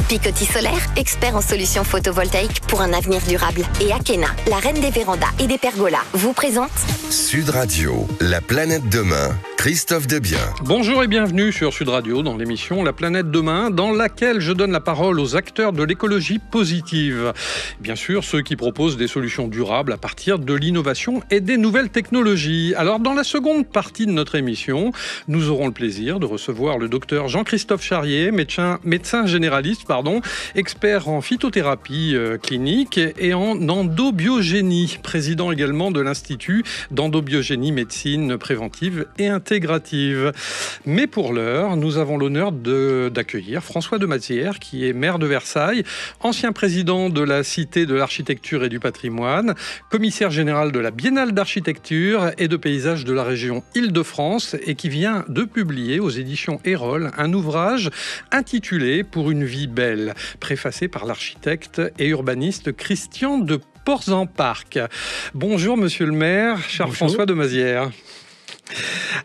Picoty Solaire, expert en solutions photovoltaïques pour un avenir durable. Et Akena, la reine des vérandas et des pergolas, vous présente Sud Radio, la planète demain. Christophe Debien. Bonjour et bienvenue sur Sud Radio dans l'émission La planète demain, dans laquelle je donne la parole aux acteurs de l'écologie positive. Bien sûr, ceux qui proposent des solutions durables à partir de l'innovation et des nouvelles technologies. Alors, dans la seconde partie de notre émission, nous aurons le plaisir de recevoir le docteur Jean-Christophe Charrier, médecin généraliste, expert en phytothérapie clinique et en endobiogénie, président également de l'Institut d'endobiogénie médecine préventive et intégrative. Mais pour l'heure, nous avons l'honneur d'accueillir François de Mazières, qui est maire de Versailles, ancien président de la Cité de l'Architecture et du Patrimoine, commissaire général de la Biennale d'Architecture et de Paysage de la région Île-de-France et qui vient de publier aux éditions Erol un ouvrage intitulé « Pour une vie belle », préfacé par l'architecte et urbaniste Christian de Porzenparc. Bonjour monsieur le maire, cher Bonjour. François de Mazières.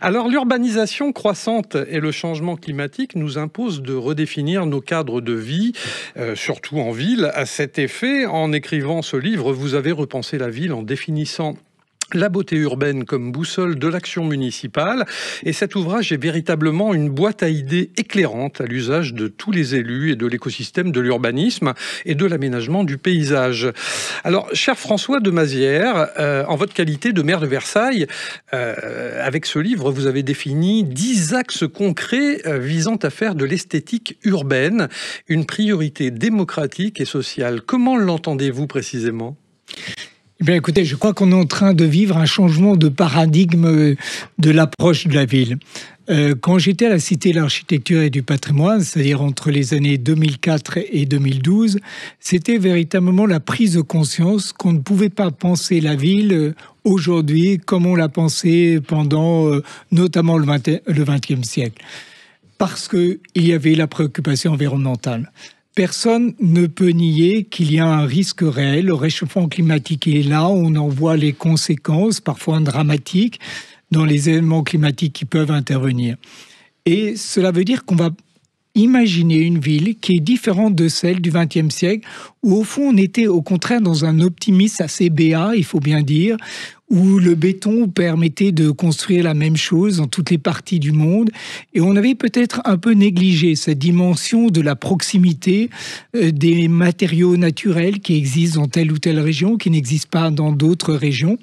Alors, l'urbanisation croissante et le changement climatique nous imposent de redéfinir nos cadres de vie, surtout en ville. À cet effet, en écrivant ce livre, vous avez repensé la ville en définissant la beauté urbaine comme boussole de l'action municipale. Et cet ouvrage est véritablement une boîte à idées éclairante à l'usage de tous les élus et de l'écosystème de l'urbanisme et de l'aménagement du paysage. Alors, cher François de Mazières, en votre qualité de maire de Versailles, avec ce livre, vous avez défini 10 axes concrets visant à faire de l'esthétique urbaine une priorité démocratique et sociale. Comment l'entendez-vous précisément ? Eh bien, écoutez, je crois qu'on est en train de vivre un changement de paradigme de l'approche de la ville. Quand j'étais à la Cité de l'Architecture et du Patrimoine, c'est-à-dire entre les années 2004 et 2012, c'était véritablement la prise de conscience qu'on ne pouvait pas penser la ville aujourd'hui comme on l'a pensé pendant notamment le XXe siècle. Parce qu'il y avait la préoccupation environnementale. Personne ne peut nier qu'il y a un risque réel. Le réchauffement climatique est là, on en voit les conséquences, parfois dramatiques, dans les événements climatiques qui peuvent intervenir. Et cela veut dire qu'on va imaginer une ville qui est différente de celle du XXe siècle, où au fond on était au contraire dans un optimisme assez béat, il faut bien dire, où le béton permettait de construire la même chose dans toutes les parties du monde. Et on avait peut-être un peu négligé cette dimension de la proximité des matériaux naturels qui existent dans telle ou telle région, qui n'existent pas dans d'autres régions.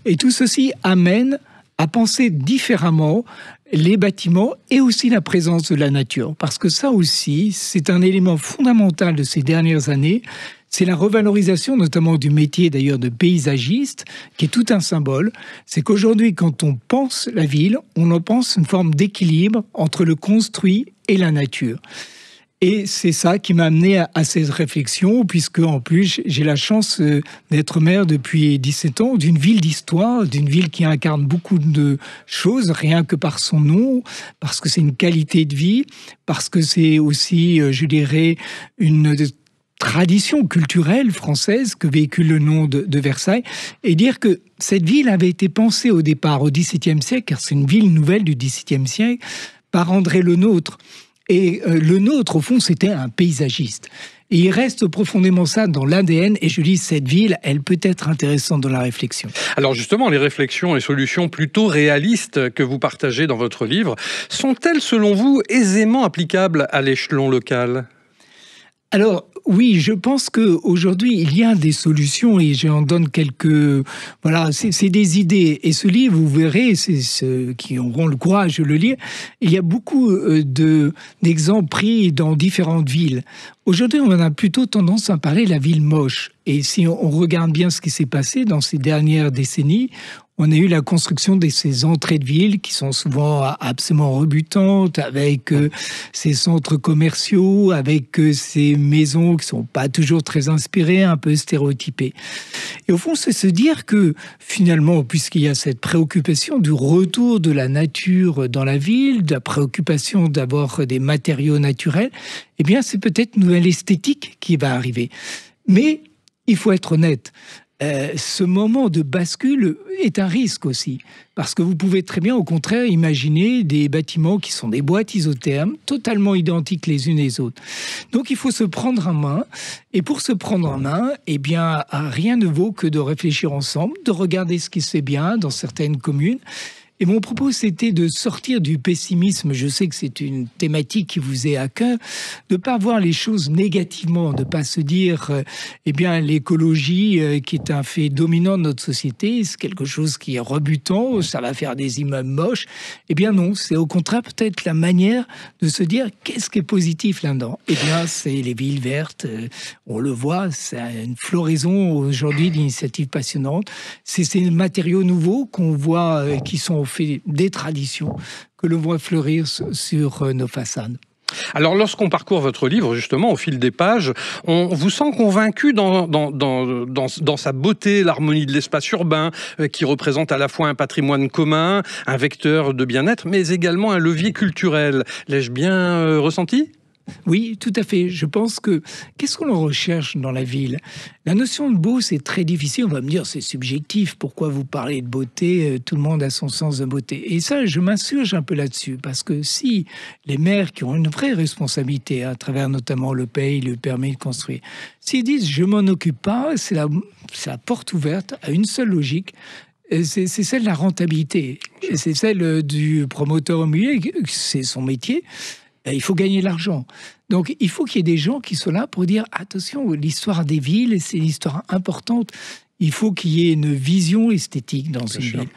Et tout ceci amène à penser différemment les bâtiments et aussi la présence de la nature. Parce que ça aussi, c'est un élément fondamental de ces dernières années. C'est la revalorisation notamment du métier d'ailleurs de paysagiste, qui est tout un symbole. C'est qu'aujourd'hui, quand on pense la ville, on en pense une forme d'équilibre entre le construit et la nature. Et c'est ça qui m'a amené à cette réflexion, puisque en plus, j'ai la chance d'être maire depuis 17 ans, d'une ville d'histoire, d'une ville qui incarne beaucoup de choses, rien que par son nom, parce que c'est une qualité de vie, parce que c'est aussi, je dirais, une tradition culturelle française que véhicule le nom de Versailles, et dire que cette ville avait été pensée au départ au XVIIe siècle, car c'est une ville nouvelle du XVIIe siècle, par André Le Nôtre. Et Le Nôtre, au fond, c'était un paysagiste. Et il reste profondément ça dans l'ADN. Et je dis, cette ville, elle peut être intéressante dans la réflexion. Alors justement, les réflexions et solutions plutôt réalistes que vous partagez dans votre livre, sont-elles, selon vous, aisément applicables à l'échelon local ? Alors, oui, je pense qu'aujourd'hui, il y a des solutions et j'en donne quelques... Voilà, c'est des idées. Et ce livre, vous verrez, c'est ceux qui auront le courage de le lire, il y a beaucoup d'exemples pris dans différentes villes. Aujourd'hui, on a plutôt tendance à parler de la ville moche. Et si on regarde bien ce qui s'est passé dans ces dernières décennies, on a eu la construction de ces entrées de ville qui sont souvent absolument rebutantes, avec ces centres commerciaux, avec ces maisons qui ne sont pas toujours très inspirées, un peu stéréotypées. Et au fond, c'est se dire que finalement, puisqu'il y a cette préoccupation du retour de la nature dans la ville, de la préoccupation d'avoir des matériaux naturels, eh bien, c'est peut-être une nouvelle esthétique qui va arriver. Mais il faut être honnête. ce moment de bascule est un risque aussi. Parce que vous pouvez très bien, au contraire, imaginer des bâtiments qui sont des boîtes isothermes, totalement identiques les unes les autres. Donc il faut se prendre en main. Et pour se prendre en main, eh bien, rien ne vaut que de réfléchir ensemble, de regarder ce qui se fait bien dans certaines communes. Et mon propos, c'était de sortir du pessimisme. Je sais que c'est une thématique qui vous est à cœur, de ne pas voir les choses négativement, de ne pas se dire, eh bien, l'écologie, qui est un fait dominant de notre société, c'est quelque chose qui est rebutant, ça va faire des immeubles moches. Eh bien non, c'est au contraire peut-être la manière de se dire, qu'est-ce qui est positif là-dedans? Eh bien, c'est les villes vertes, on le voit, c'est une floraison aujourd'hui d'initiatives passionnantes. C'est ces matériaux nouveaux qu'on voit, qui sont fait des traditions que l'on voit fleurir sur nos façades. Alors, lorsqu'on parcourt votre livre, justement, au fil des pages, on vous sent convaincu dans sa beauté, l'harmonie de l'espace urbain, qui représente à la fois un patrimoine commun, un vecteur de bien-être, mais également un levier culturel. L'ai-je bien ressenti ? Oui, tout à fait. Je pense que qu'est-ce qu'on recherche dans la ville? La notion de beau, c'est très difficile. On va me dire, c'est subjectif. Pourquoi vous parlez de beauté? Tout le monde a son sens de beauté. Et ça, je m'insurge un peu là-dessus. Parce que si les maires qui ont une vraie responsabilité, à travers notamment le pays, le permis de construire, s'ils disent, je m'en occupe pas, c'est la porte ouverte à une seule logique. C'est celle de la rentabilité. C'est celle du promoteur immobilier, c'est son métier. Il faut gagner de l'argent. Donc, il faut qu'il y ait des gens qui soient là pour dire, attention, l'histoire des villes, c'est une histoire importante. Il faut qu'il y ait une vision esthétique dans une ville.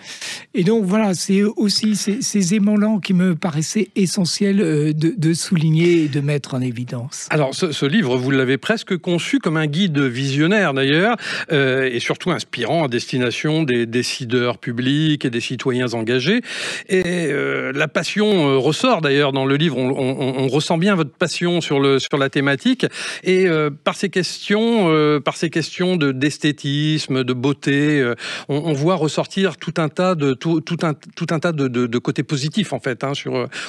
Et donc, voilà, c'est aussi ces aimants-là qui me paraissaient essentiels de souligner et de mettre en évidence. Alors, ce livre, vous l'avez presque conçu comme un guide visionnaire, d'ailleurs, et surtout inspirant à destination des décideurs publics et des citoyens engagés. Et la passion ressort, d'ailleurs, dans le livre. On ressent bien votre passion sur la thématique. Et par ces questions d'esthétisme, de beauté, on voit ressortir tout un tas de côtés positifs en fait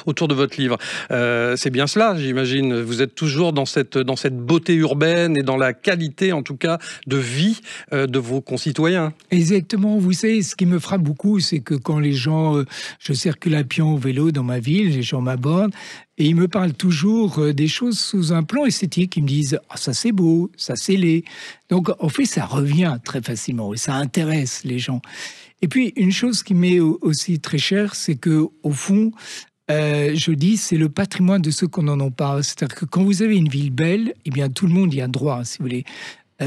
autour de votre livre. C'est bien cela, j'imagine. Vous êtes toujours dans cette beauté urbaine et dans la qualité en tout cas de vie de vos concitoyens. Exactement. Vous savez, ce qui me frappe beaucoup, c'est que quand les gens, je circule à pied ou vélo dans ma ville, les gens m'abordent. Et ils me parlent toujours des choses sous un plan esthétique. Ils me disent « Ah, ça c'est beau, ça c'est laid ». Donc, en fait, ça revient très facilement et ça intéresse les gens. Et puis, une chose qui m'est aussi très chère, c'est que au fond, je dis, c'est le patrimoine de ceux qu'on n'en a pas. C'est-à-dire que quand vous avez une ville belle, eh bien, tout le monde y a droit, si vous voulez.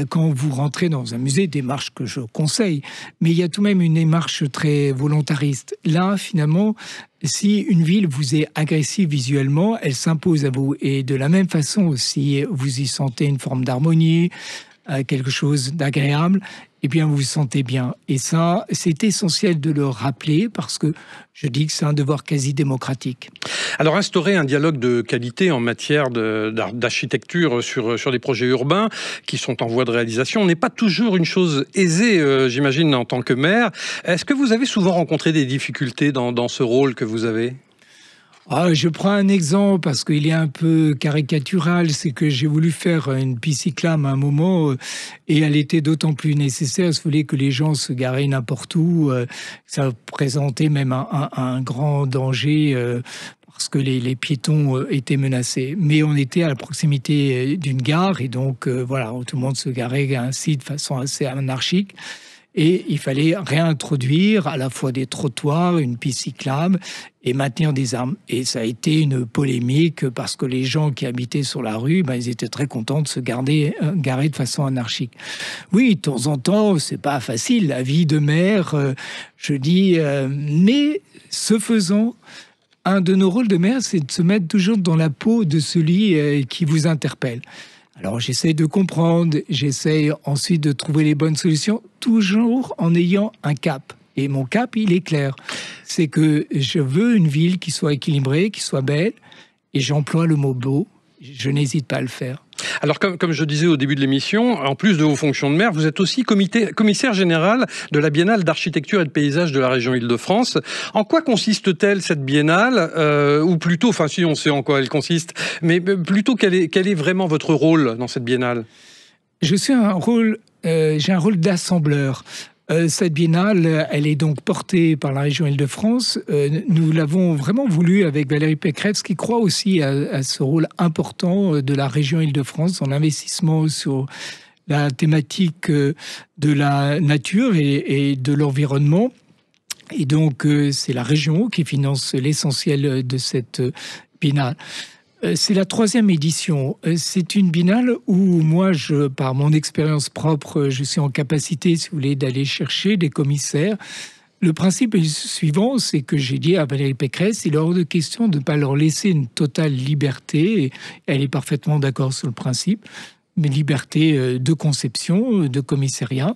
Quand vous rentrez dans un musée, démarche que je conseille, mais il y a tout de même une démarche très volontariste. Là, finalement, si une ville vous est agressive visuellement, elle s'impose à vous. Et de la même façon, si vous y sentez une forme d'harmonie, quelque chose d'agréable, eh bien, vous vous sentez bien. Et ça, c'est essentiel de le rappeler parce que je dis que c'est un devoir quasi démocratique. Alors, instaurer un dialogue de qualité en matière d'architecture sur des projets urbains qui sont en voie de réalisation n'est pas toujours une chose aisée, j'imagine, en tant que maire. Est-ce que vous avez souvent rencontré des difficultés dans ce rôle que vous avez ? Je prends un exemple parce qu'il est un peu caricatural, c'est que j'ai voulu faire une piste cyclable à un moment et elle était d'autant plus nécessaire, il fallait que les gens se garaient n'importe où, ça présentait même un grand danger parce que les piétons étaient menacés. Mais on était à la proximité d'une gare et donc voilà, tout le monde se garait ainsi de façon assez anarchique. Et il fallait réintroduire à la fois des trottoirs, une piste cyclable et maintenir des arbres. Et ça a été une polémique parce que les gens qui habitaient sur la rue, ils étaient très contents de se garer de façon anarchique. Oui, de temps en temps, c'est pas facile, la vie de maire, je dis, mais ce faisant, un de nos rôles de maire, c'est de se mettre toujours dans la peau de celui qui vous interpelle. Alors j'essaie de comprendre, j'essaie ensuite de trouver les bonnes solutions, toujours en ayant un cap. Et mon cap, il est clair. C'est que je veux une ville qui soit équilibrée, qui soit belle, et j'emploie le mot beau, je n'hésite pas à le faire. Alors, comme je disais au début de l'émission, en plus de vos fonctions de maire, vous êtes aussi commissaire général de la Biennale d'architecture et de paysage de la région Île-de-France. En quoi consiste-t-elle, cette biennale ou plutôt, enfin si on sait en quoi elle consiste, mais plutôt quel est vraiment votre rôle dans cette biennale ? Je suis un rôle j'ai un rôle d'assembleur. Cette biennale, elle est donc portée par la région Île-de-France. Nous l'avons vraiment voulu avec Valérie Pécresse, qui croit aussi à ce rôle important de la région Île-de-France en investissement sur la thématique de la nature et de l'environnement. Et donc, c'est la région qui finance l'essentiel de cette biennale. C'est la 3e édition. C'est une biennale où moi, par mon expérience propre, je suis en capacité, si vous voulez, d'aller chercher des commissaires. Le principe est le suivant, c'est que j'ai dit à Valérie Pécresse, il est hors de question de ne pas leur laisser une totale liberté, et elle est parfaitement d'accord sur le principe, mais liberté de conception, de commissariat.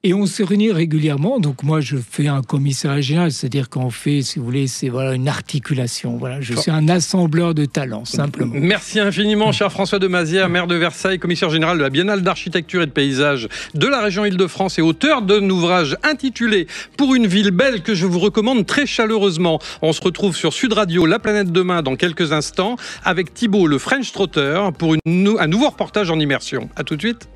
Et on se réunit régulièrement. Donc moi, je fais un commissariat général, c'est-à-dire qu'on fait, si vous voulez, c'est une articulation. Voilà, je suis un assembleur de talents, simplement. Merci infiniment, cher François de Mazières, maire de Versailles, commissaire général de la Biennale d'architecture et de paysage de la région Île-de-France et auteur d'un ouvrage intitulé « Pour une ville belle » que je vous recommande très chaleureusement. On se retrouve sur Sud Radio, La Planète Demain, dans quelques instants, avec Thibault, le French Trotter, pour un nouveau reportage en immersion. À tout de suite.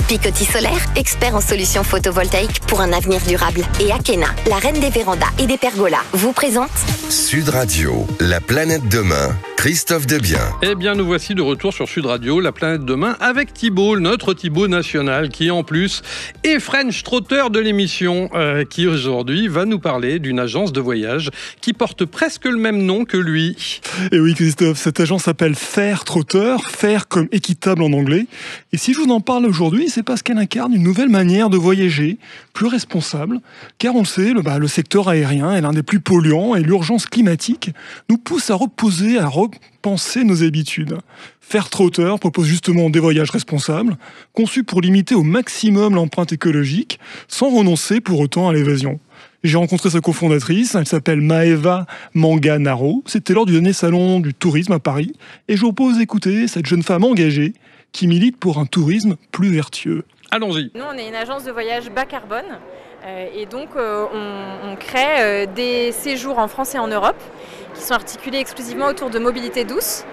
Picoty Solaire, expert en solutions photovoltaïques pour un avenir durable. Et Akena, la reine des vérandas et des pergolas, vous présente Sud Radio, La Planète Demain, Christophe Debiens. Eh bien, nous voici de retour sur Sud Radio, La Planète Demain, avec Thibault, notre Thibault national, qui en plus est French Trotter de l'émission, qui aujourd'hui va nous parler d'une agence de voyage qui porte presque le même nom que lui. Et oui, Christophe, cette agence s'appelle Fair Trotter, Fair comme équitable en anglais. Et si je vous en parle aujourd'hui, c'est parce qu'elle incarne une nouvelle manière de voyager, plus responsable, car on le sait, le secteur aérien est l'un des plus polluants et l'urgence climatique nous pousse à repenser nos habitudes. Fair Trotter propose justement des voyages responsables, conçus pour limiter au maximum l'empreinte écologique, sans renoncer pour autant à l'évasion. J'ai rencontré sa cofondatrice, elle s'appelle Maeva Manganaro. C'était lors du dernier salon du tourisme à Paris, et je vous propose d'écouter cette jeune femme engagée qui milite pour un tourisme plus vertueux. Allons-y. Nous, on est une agence de voyage bas carbone et donc on crée des séjours en France et en Europe qui sont articulés exclusivement autour de mobilité douce.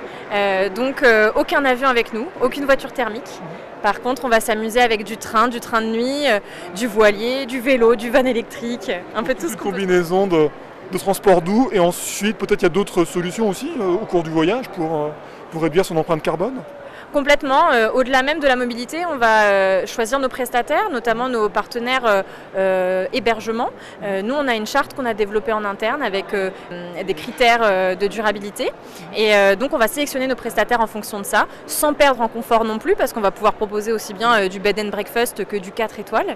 Donc aucun avion avec nous, aucune voiture thermique. Par contre, on va s'amuser avec du train de nuit, du voilier, du vélo, du van électrique, un peu tout ce qu'on peut. Une combinaison de transport doux et ensuite peut-être il y a d'autres solutions aussi au cours du voyage pour réduire son empreinte carbone. Complètement. Au-delà même de la mobilité, on va choisir nos prestataires, notamment nos partenaires hébergement. Nous, on a une charte qu'on a développée en interne avec des critères de durabilité. Et donc, on va sélectionner nos prestataires en fonction de ça, sans perdre en confort non plus, parce qu'on va pouvoir proposer aussi bien du bed and breakfast que du 4 étoiles.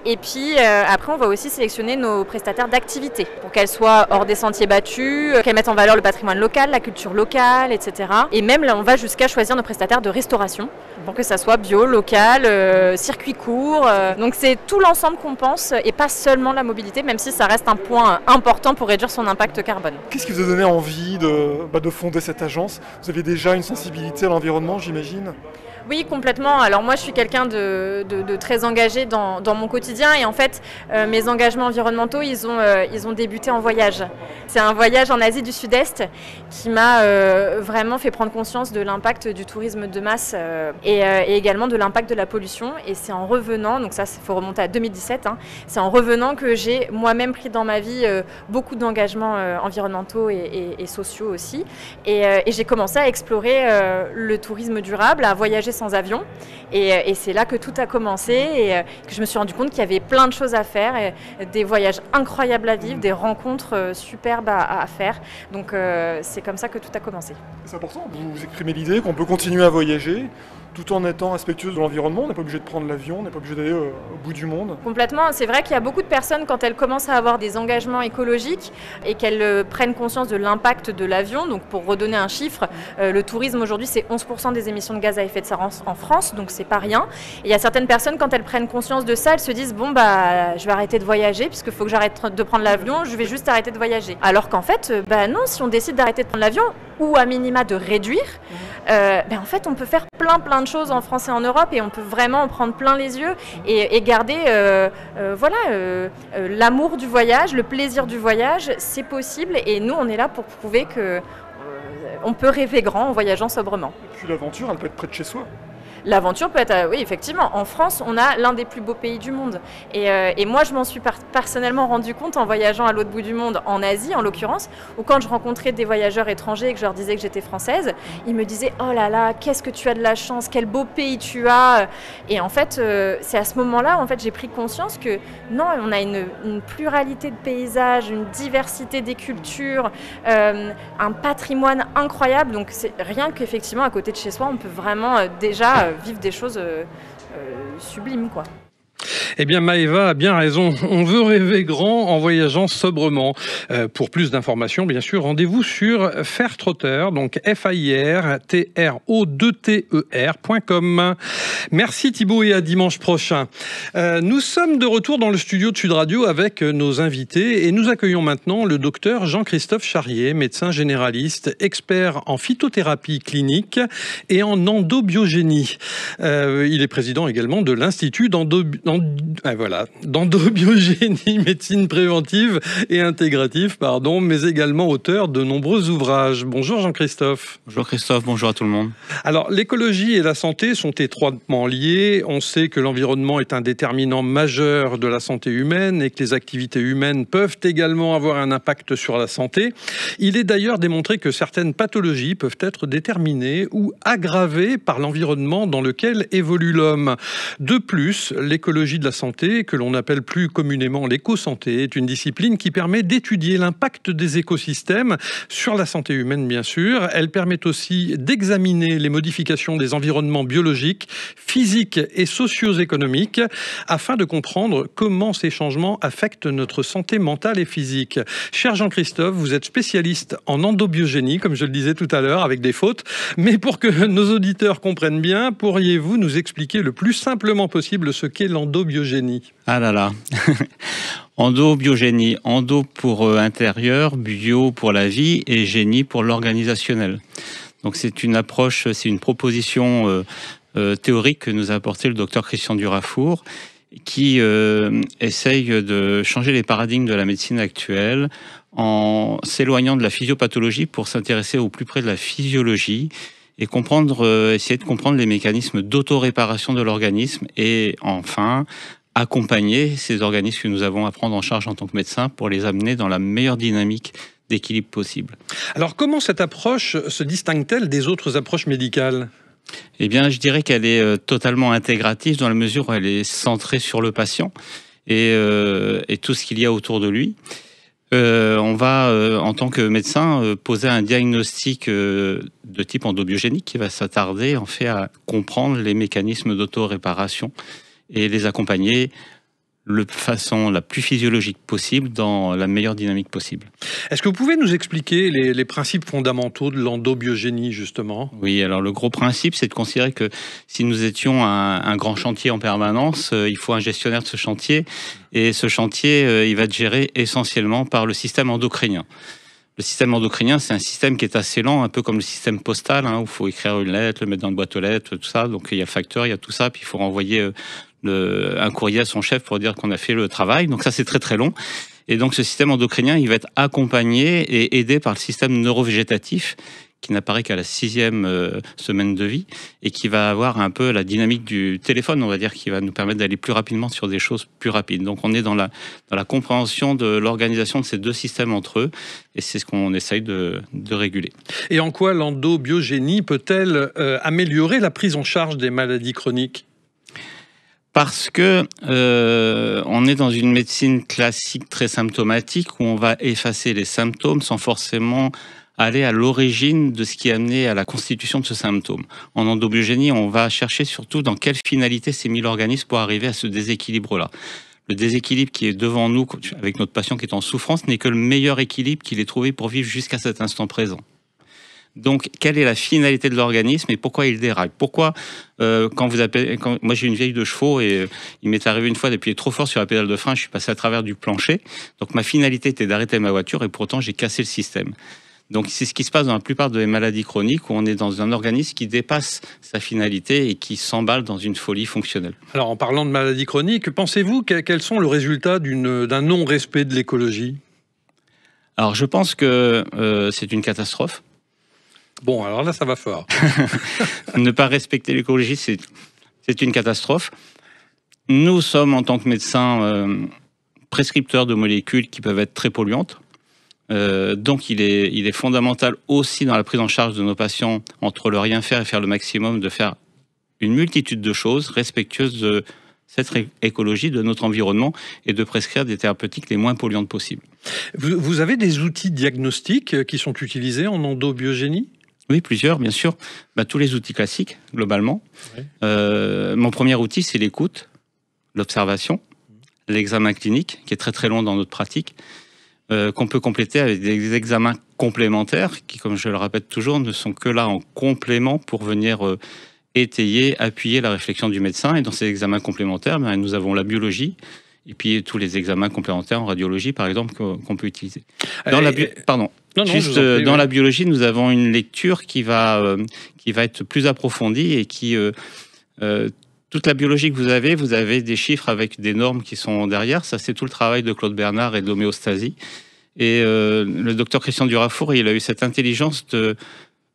Et puis, après, on va aussi sélectionner nos prestataires d'activité pour qu'elles soient hors des sentiers battus, qu'elles mettent en valeur le patrimoine local, la culture locale, etc. Et même là, on va jusqu'à choisir nos prestataires de restauration pour que ça soit bio, local, circuit court. Donc c'est tout l'ensemble qu'on pense et pas seulement la mobilité, même si ça reste un point important pour réduire son impact carbone. Qu'est-ce qui vous a donné envie de fonder cette agence ? Vous avez déjà une sensibilité à l'environnement, j'imagine ? Oui, complètement. Alors moi, je suis quelqu'un de très engagé dans mon quotidien et en fait, mes engagements environnementaux, ils ont débuté en voyage. C'est un voyage en Asie du Sud-Est qui m'a vraiment fait prendre conscience de l'impact du tourisme de masse et également de l'impact de la pollution. Et c'est en revenant, donc ça, il faut remonter à 2017, c'est en revenant que j'ai moi-même pris dans ma vie beaucoup d'engagements environnementaux et sociaux aussi. Et j'ai commencé à explorer le tourisme durable, à voyager sans avion et c'est là que tout a commencé et que je me suis rendu compte qu'il y avait plein de choses à faire, et des voyages incroyables à vivre, des rencontres superbes à faire. Donc c'est comme ça que tout a commencé. C'est important, vous exprimez l'idée qu'on peut continuer à voyager tout en étant respectueux de l'environnement. On n'est pas obligé de prendre l'avion, on n'est pas obligé d'aller au bout du monde. Complètement, c'est vrai qu'il y a beaucoup de personnes quand elles commencent à avoir des engagements écologiques et qu'elles prennent conscience de l'impact de l'avion. Donc pour redonner un chiffre, le tourisme aujourd'hui c'est 11% des émissions de gaz à effet de serre en France, donc c'est pas rien. Et il y a certaines personnes quand elles prennent conscience de ça, elles se disent bon je vais arrêter de voyager puisqu'il faut que j'arrête de prendre l'avion, je vais juste arrêter de voyager. Alors qu'en fait, non, si on décide d'arrêter de prendre l'avion ou à minima de réduire, en fait on peut faire plein de choses en France et en Europe et on peut vraiment en prendre plein les yeux et garder l'amour du voyage, le plaisir du voyage, c'est possible et nous on est là pour prouver que on peut rêver grand en voyageant sobrement. Et puis l'aventure, elle peut être près de chez soi. L'aventure peut être, oui, effectivement, en France, on a l'un des plus beaux pays du monde. Et moi, je m'en suis personnellement rendu compte en voyageant à l'autre bout du monde, en Asie en l'occurrence, où quand je rencontrais des voyageurs étrangers et que je leur disais que j'étais française, ils me disaient « Oh là là, qu'est-ce que tu as de la chance, quel beau pays tu as !» Et en fait, c'est à ce moment-là, en fait, j'ai pris conscience que non, on a une pluralité de paysages, une diversité des cultures, un patrimoine incroyable. Donc c'est rien qu'effectivement, à côté de chez soi, on peut vraiment déjà vivre des choses sublimes, quoi. Eh bien, Maëva a bien raison. On veut rêver grand en voyageant sobrement. Pour plus d'informations, bien sûr, rendez-vous sur Fairtrotter, donc FAIRTRO2TER.com. Merci Thibaut et à dimanche prochain. Nous sommes de retour dans le studio de Sud Radio avec nos invités et nous accueillons maintenant le docteur Jean-Christophe Charrier, médecin généraliste, expert en phytothérapie clinique et en endobiogénie. Il est président également de l'Institut d'endobiogénie, médecine préventive et intégrative, mais également auteur de nombreux ouvrages. Bonjour Jean-Christophe. Bonjour Christophe, bonjour à tout le monde. Alors, l'écologie et la santé sont étroitement liées. On sait que l'environnement est un déterminant majeur de la santé humaine et que les activités humaines peuvent également avoir un impact sur la santé. Il est d'ailleurs démontré que certaines pathologies peuvent être déterminées ou aggravées par l'environnement dans lequel évolue l'homme. De plus, l'écologie de la santé, que l'on appelle plus communément l'éco-santé, est une discipline qui permet d'étudier l'impact des écosystèmes sur la santé humaine, bien sûr. Elle permet aussi d'examiner les modifications des environnements biologiques, physiques et socio-économiques afin de comprendre comment ces changements affectent notre santé mentale et physique. Cher Jean-Christophe, vous êtes spécialiste en endobiogénie, comme je le disais tout à l'heure, avec des fautes. Mais pour que nos auditeurs comprennent bien, pourriez-vous nous expliquer le plus simplement possible ce qu'est l'endobiogénie? Ah là là. Endobiogénie, endo pour intérieur, bio pour la vie et génie pour l'organisationnel. Donc c'est une approche, c'est une proposition théorique que nous a apporté le docteur Christian Durafour, qui essaye de changer les paradigmes de la médecine actuelle en s'éloignant de la physiopathologie pour s'intéresser au plus près de la physiologie et essayer de comprendre les mécanismes d'autoréparation de l'organisme et enfin accompagner ces organismes que nous avons à prendre en charge en tant que médecins pour les amener dans la meilleure dynamique d'équilibre possible. Alors comment cette approche se distingue-t-elle des autres approches médicales ? Eh bien, je dirais qu'elle est totalement intégrative dans la mesure où elle est centrée sur le patient et tout ce qu'il y a autour de lui. On va, en tant que médecin, poser un diagnostic de type endobiogénique qui va s'attarder en fait à comprendre les mécanismes d'auto-réparation et les accompagner de façon la plus physiologique possible dans la meilleure dynamique possible. Est-ce que vous pouvez nous expliquer les principes fondamentaux de l'endobiogénie, justement ? Oui, alors le gros principe, c'est de considérer que si nous étions un grand chantier en permanence, il faut un gestionnaire de ce chantier, et ce chantier, il va être géré essentiellement par le système endocrinien. Le système endocrinien, c'est un système qui est assez lent, un peu comme le système postal, où il faut écrire une lettre, le mettre dans une boîte aux lettres, tout ça. Donc il y a le facteur, il y a tout ça, puis il faut renvoyer un courrier à son chef pour dire qu'on a fait le travail. Donc ça, c'est très très long. Et donc ce système endocrinien, il va être accompagné et aidé par le système neurovégétatif qui n'apparaît qu'à la 6e semaine de vie et qui va avoir un peu la dynamique du téléphone, on va dire, qui va nous permettre d'aller plus rapidement sur des choses plus rapides. Donc on est dans la compréhension de l'organisation de ces deux systèmes entre eux et c'est ce qu'on essaye de réguler. Et en quoi l'endobiogénie peut-elle améliorer la prise en charge des maladies chroniques ? Parce que on est dans une médecine classique très symptomatique où on va effacer les symptômes sans forcément aller à l'origine de ce qui a amené à la constitution de ce symptôme. En endobiogénie, on va chercher surtout dans quelle finalité s'est mis l'organisme pour arriver à ce déséquilibre-là. Le déséquilibre qui est devant nous, avec notre patient qui est en souffrance, n'est que le meilleur équilibre qu'il ait trouvé pour vivre jusqu'à cet instant présent. Donc, quelle est la finalité de l'organisme et pourquoi il déraille? Pourquoi, moi j'ai une vieille de chevaux et il m'est arrivé une fois d'appuyer trop fort sur la pédale de frein, je suis passé à travers du plancher. Donc, ma finalité était d'arrêter ma voiture et pourtant j'ai cassé le système. Donc, c'est ce qui se passe dans la plupart des maladies chroniques où on est dans un organisme qui dépasse sa finalité et qui s'emballe dans une folie fonctionnelle. Alors, en parlant de maladies chroniques, pensez-vous quels sont le résultat d'un non-respect de l'écologie? Alors, je pense que c'est une catastrophe. Bon, alors là, ça va fort. Ne pas respecter l'écologie, c'est une catastrophe. Nous sommes, en tant que médecins, prescripteurs de molécules qui peuvent être très polluantes. Donc il est fondamental aussi dans la prise en charge de nos patients, entre le rien faire et faire le maximum, de faire une multitude de choses respectueuses de cette écologie, de notre environnement, et de prescrire des thérapeutiques les moins polluantes possibles. Vous avez des outils diagnostiques qui sont utilisés en endobiogénie ? Oui, plusieurs, bien sûr. Tous les outils classiques, globalement. Ouais. Mon premier outil, c'est l'écoute, l'observation, l'examen clinique, qui est très très long dans notre pratique, qu'on peut compléter avec des examens complémentaires, qui, comme je le répète toujours, ne sont que là en complément pour venir étayer, appuyer la réflexion du médecin. Et dans ces examens complémentaires, nous avons la biologie, et puis tous les examens complémentaires en radiologie, par exemple, qu'on peut utiliser. Dans la biologie, nous avons une lecture qui va être plus approfondie et qui... toute la biologie que vous avez des chiffres avec des normes qui sont derrière. Ça, c'est tout le travail de Claude Bernard et de l'homéostasie. Et le docteur Christian Durafour, il a eu cette intelligence de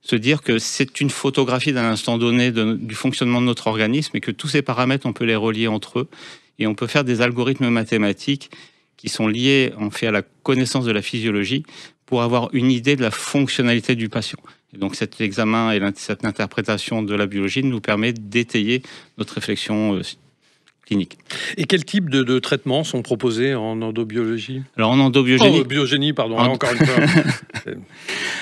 se dire que c'est une photographie d'un instant donné du fonctionnement de notre organisme et que tous ces paramètres, on peut les relier entre eux. Et on peut faire des algorithmes mathématiques qui sont liés, en fait, à la connaissance de la physiologie pour avoir une idée de la fonctionnalité du patient. Et donc cet examen et cette interprétation de la biologie nous permet d'étayer notre réflexion clinique. Et quel type de traitements sont proposés en endobiologie ? Alors en endobiogénie... biogénie, pardon, encore une fois.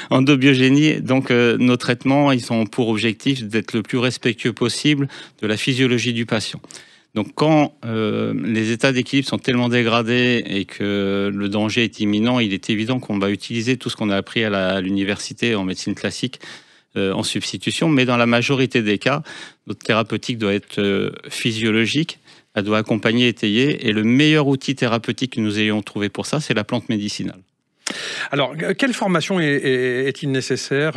Endobiogénie, donc nos traitements, ils ont pour objectif d'être le plus respectueux possible de la physiologie du patient. Donc quand les états d'équilibre sont tellement dégradés et que le danger est imminent, il est évident qu'on va utiliser tout ce qu'on a appris à l'université en médecine classique en substitution. Mais dans la majorité des cas, notre thérapeutique doit être physiologique, elle doit accompagner, étayer. Et le meilleur outil thérapeutique que nous ayons trouvé pour ça, c'est la plante médicinale. Alors, quelle formation est-il nécessaire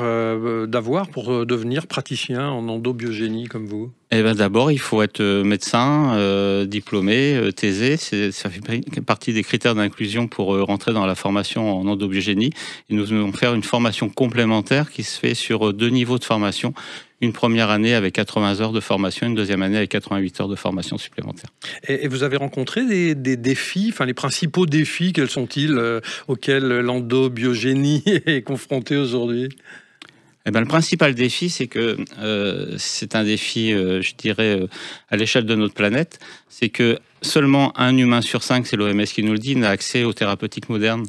d'avoir pour devenir praticien en endobiogénie comme vous ? D'abord, il faut être médecin, diplômé, thésé. Ça fait partie des critères d'inclusion pour rentrer dans la formation en endobiogénie. Et nous allons faire une formation complémentaire qui se fait sur 2 niveaux de formation. Une première année avec 80 heures de formation, une deuxième année avec 88 heures de formation supplémentaire. Et vous avez rencontré des défis, enfin les principaux défis, quels sont-ils auxquels l'endobiogénie est confrontée aujourd'hui ? Le principal défi, c'est que c'est un défi, je dirais, à l'échelle de notre planète. C'est que seulement 1 humain sur 5, c'est l'OMS qui nous le dit, n'a accès aux thérapeutiques modernes.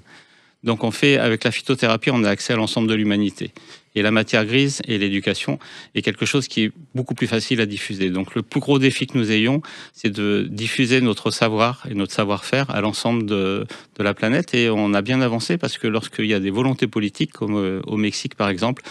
Donc avec la phytothérapie, on a accès à l'ensemble de l'humanité. Et la matière grise et l'éducation est quelque chose qui est beaucoup plus facile à diffuser. Donc le plus gros défi que nous ayons, c'est de diffuser notre savoir et notre savoir-faire à l'ensemble de la planète. Et on a bien avancé parce que lorsqu'il y a des volontés politiques, comme au Mexique par exemple,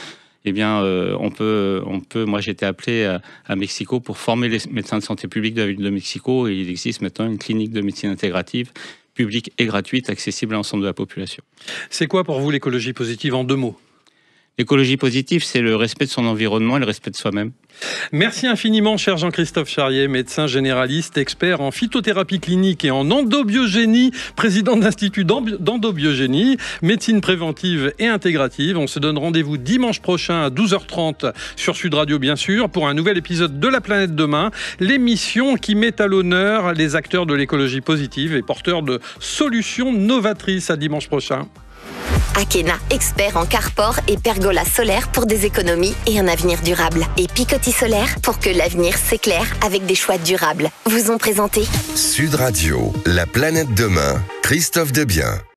on peut. Moi, j'ai été appelé à Mexico pour former les médecins de santé publique de la ville de Mexico, et il existe maintenant une clinique de médecine intégrative publique et gratuite, accessible à l'ensemble de la population. C'est quoi pour vous l'écologie positive en 2 mots ? L'écologie positive, c'est le respect de son environnement et le respect de soi-même. Merci infiniment, cher Jean-Christophe Charrier, médecin généraliste, expert en phytothérapie clinique et en endobiogénie, président de l'Institut d'endobiogénie, médecine préventive et intégrative. On se donne rendez-vous dimanche prochain à 12h30 sur Sud Radio, bien sûr, pour un nouvel épisode de La Planète Demain, l'émission qui met à l'honneur les acteurs de l'écologie positive et porteurs de solutions novatrices. À dimanche prochain. Akena, expert en carport et pergola solaire pour des économies et un avenir durable. Et Picoty Solaire pour que l'avenir s'éclaire avec des choix durables. Vous ont présenté Sud Radio, La Planète Demain, Christophe Debien.